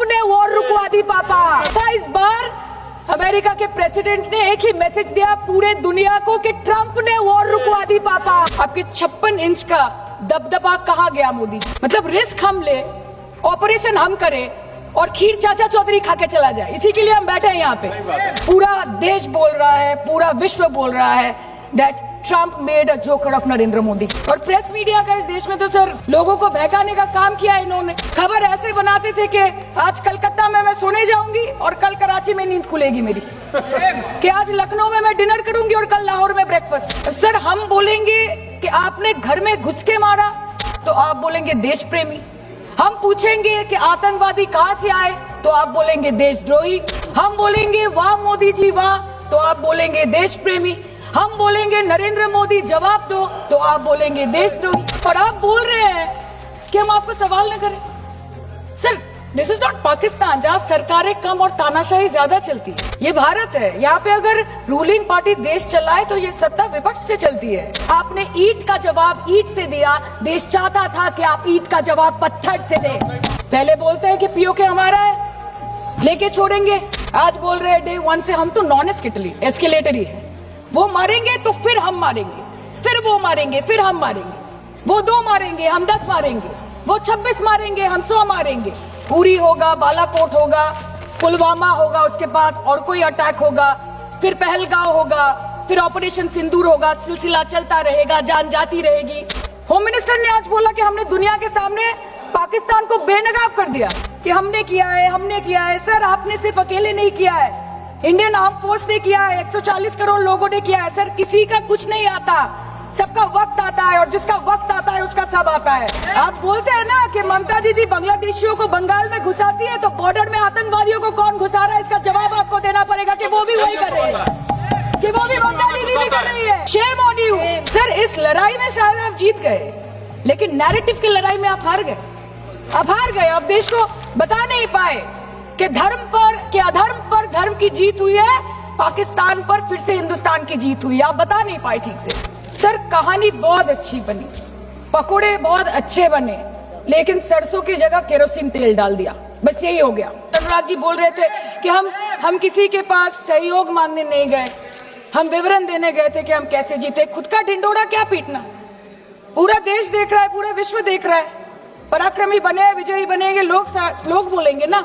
ने वॉर रुकवा दी पापा। इस बार अमेरिका के प्रेसिडेंट ने एक ही मैसेज दिया पूरे दुनिया को कि ट्रंप ने वॉर रुकवा दी पापा। आपके 56 इंच का दबदबा कहाँ गया मोदी? मतलब रिस्क हम ले, ऑपरेशन हम करें और खीर चाचा चौधरी खा के चला जाए, इसी के लिए हम बैठे हैं यहाँ पे। पूरा देश बोल रहा है, पूरा विश्व बोल रहा है that Trump made a joker of Narendra Modi. और प्रेस मीडिया का इस देश में तो सर लोगों को बहकाने का काम किया इन्होंने। खबर ऐसे बनाते थे कि आज कलकत्ता में मैं सोने जाऊंगी और कल कराची में नींद खुलेगी मेरी, कि आज लखनऊ में मैं डिनर करूंगी और कल लाहौर में ब्रेकफास्ट। सर हम बोलेंगे कि आपने घर में घुस के मारा तो आप बोलेंगे देश प्रेमी। हम पूछेंगे कि आतंकवादी कहां से आए तो आप बोलेंगे देशद्रोही। हम बोलेंगे वाह मोदी जी वाह तो आप बोलेंगे देश प्रेमी। हम बोलेंगे नरेंद्र मोदी जवाब दो तो आप बोलेंगे देशद्रोही। और आप बोल रहे हैं कि हम आपको सवाल न करें। Sir this is not Pakistan जहां सरकारें कम और तानाशाही ज्यादा चलती है। ये भारत है, यहाँ पे अगर रूलिंग पार्टी देश चलाए तो ये सत्ता विपक्ष से चलती है। आपने ईंट का जवाब ईंट से दिया, देश चाहता था कि आप ईंट का जवाब पत्थर से दें। पहले बोलते हैं कि पीओके हमारा है, लेके छोड़ेंगे। आज बोल रहे हैं डे 1 से हम तो नॉन एस्केलेटरी है। वो मारेंगे तो फिर हम मारेंगे, फिर वो मारेंगे, फिर हम मारेंगे। वो 2 मारेंगे, हम 10 मारेंगे। वो 26 मारेंगे, हम 100 मारेंगे। उरी होगा, बालाकोट होगा, पुलवामा होगा, उसके बाद और कोई अटैक होगा, फिर पहलगांव होगा, फिर ऑपरेशन सिंदूर होगा। सिलसिला चलता रहेगा, जान जाती रहेगी। होम मिनिस्टर ने आज बोला कि हमने दुनिया के सामने पाकिस्तान को बेनकाब कर दिया कि हमने किया है, हमने किया है। सर आपने सिर्फ अकेले नहीं किया है, इंडियन आर्म फोर्स ने किया है, 140 करोड़ लोगों ने किया है। सर किसी का कुछ नहीं आता, सबका वक्त आता है और जिसका वक्त आता है उसका सब आता है। आप बोलते हैं ना कि ममता दीदी बांग्लादेशियों को बंगाल में घुसाती है, तो बॉर्डर में आतंकवादियों को कौन घुसा रहा है इसका जवाब आपको देना पड़ेगा कि वो भी वही कर रहे हैं, कि वो भी ममता दीदी भी कर रही है। Shame on you. सर इस लड़ाई में शायद आप जीत गए, लेकिन नैरेटिव की लड़ाई में आप हार गए। आप हार गए, आप देश को बता नहीं पाए कि धर्म पर कि अधर्म पर धर्म की जीत हुई है, पाकिस्तान पर फिर से हिंदुस्तान की जीत हुई है। आप बता नहीं पाए ठीक से। सर कहानी बहुत अच्छी बनी, पकोड़े बहुत अच्छे बने, लेकिन सरसों की जगह केरोसिन तेल डाल दिया, बस यही हो गया। अनुराग जी बोल रहे थे कि हम किसी के पास सहयोग मांगने नहीं गए, हम विवरण देने गए थे कि हम कैसे जीते। खुद का ढिंडोरा क्या पीटना, पूरा देश देख रहा है, पूरा विश्व देख रहा है। पराक्रमी बने, विजयी बनेंगे, लोग बोलेंगे ना,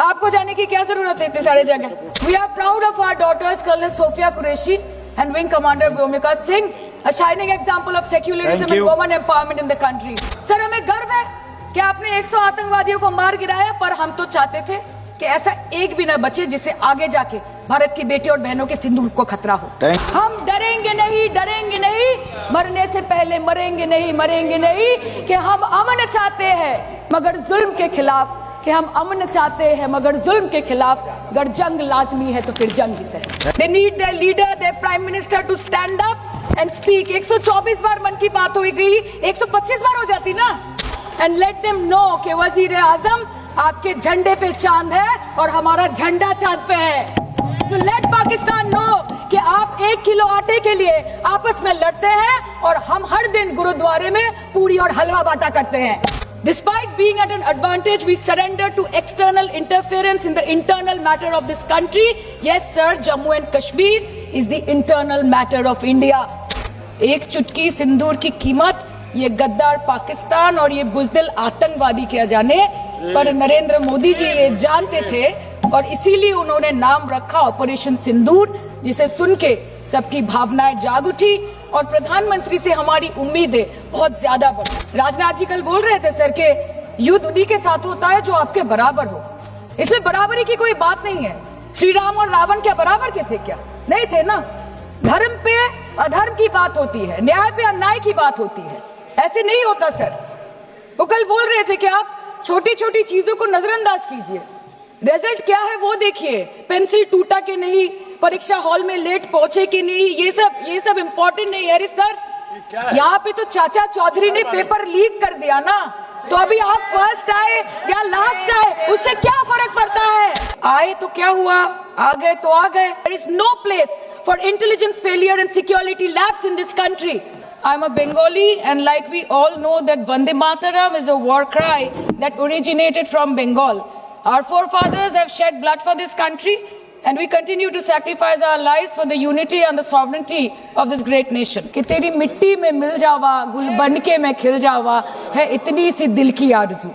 आपको जाने की क्या जरूरत है इतने सारे जगह। We are proud of our daughters colonel Sofia Qureshi and wing commander Vyomika Singh, a shining example of secularism and women empowerment in the country. Sir हमें गर्व है कि आपने 100 आतंकवादियों को मार गिराया, पर हम तो चाहते थे कि ऐसा एक भी न बचे जिससे आगे जाके भारत की बेटी और बहनों के सिंदूर को खतरा हो। हम डरेंगे नहीं, डरेंगे नहीं, मरने से पहले मरेंगे नहीं, मरेंगे नहीं, कि हम अमन चाहते हैं मगर जुल्म के खिलाफ, कि हम अमन चाहते हैं मगर जुल्म के खिलाफ। अगर जंग लाजमी है तो फिर जंग ही सही। They need their leader, their prime minister to stand up and speak. 124 बार मन की बात हो गई, 125 बार हो जाती ना। And let them know कि वजीर आजम आपके झंडे पे चांद है और हमारा झंडा चांद पे है। To let पाकिस्तान know कि आप 1 किलो आटे के लिए आपस में लड़ते हैं और हम हर दिन गुरुद्वारे में पूरी और हलवा बांटा करते हैं। Despite being at an advantage, we surrender to external interference in the internal matter of this country. Yes, sir, Jammu and Kashmir is the internal matter of India. एक चुटकी सिंदूर की कीमत ये गद्दार पाकिस्तान और ये बुजदिल आतंकवादी क्या जाने, पर नरेंद्र मोदी जी ये जानते थे और इसीलिए उन्होंने नाम रखा ऑपरेशन सिंदूर, जिसे सुन के सबकी भावनाएं जाग उठी और प्रधानमंत्री से हमारी उम्मीदें बहुत ज्यादा बढ़ी। राजनाथ जी कल बोल रहे थे सर के युद्ध उन्हीं के साथ होता है जो आपके बराबर हो। इसमें बराबरी की कोई बात नहीं है। श्री राम और रावण क्या बराबर के थे क्या? नहीं थे ना। धर्म पे अधर्म की बात होती है, न्याय पे अन्याय की बात होती है, ऐसे नहीं होता सर। वो कल बोल रहे थे कि आप छोटी छोटी चीजों को नजरअंदाज कीजिए, रिजल्ट क्या है वो देखिए। पेंसिल टूटा कि नहीं, परीक्षा हॉल में लेट पहुंचे कि नहीं, ये सब इम्पोर्टेंट नहीं है। अरे सर यहाँ पे तो चाचा चौधरी ने पेपर लीक कर दिया ना, तो अभी आप फर्स्ट आए या लास्ट आए उससे क्या फर्क पड़ता है? आए तो क्या हुआ, आ गए तो आ गए। There is no place for intelligence failure and security lapse in this country. I'm a Bengali and like we all know that Vande Mataram is a war cry that originated from Bengal. Our forefathers have shed blood for this country, and we continue to sacrifice our lives for the unity and the sovereignty of this great nation. कि तेरी मिट्टी में मिल जावा, गुल बन के मैं खिल जावा, है इतनी सी दिल की आरज़ू.